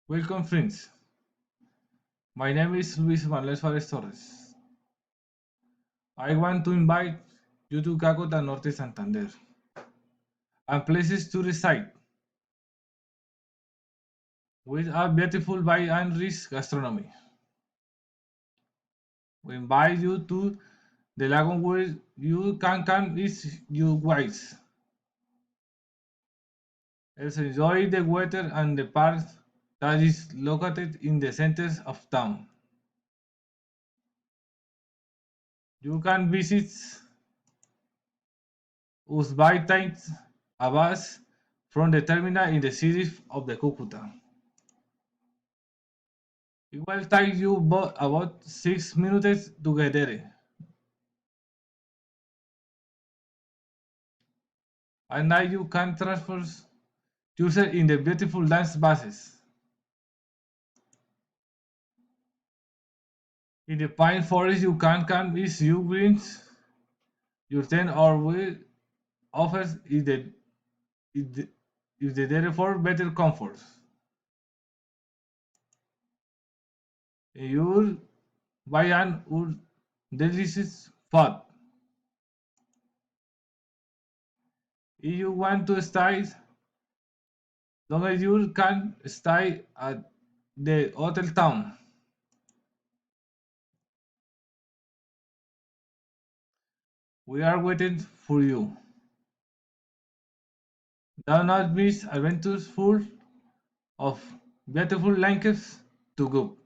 Welcome, friends. My name is Luis Manuel Suarez Torres. I want to invite you to Cacota Norte Santander and places to reside with a beautiful by and rich gastronomy. We invite you to the lagoon where you can come eat your whites. Let's enjoy the weather and the park that is located in the center of town. You can visit us by taking a bus from the terminal in the city of the Cucuta. It will take you about 6 minutes to get there. At night you can transport yourself in the beautiful dance buses. In the pine forest you can camp if you brings your tent or will offers if the, if the therefore better comfort. You'll buy an delicious food. If you want to stay longer you can stay at the hotel town. We are waiting for you. Do not miss adventures full of beautiful landscapes to go.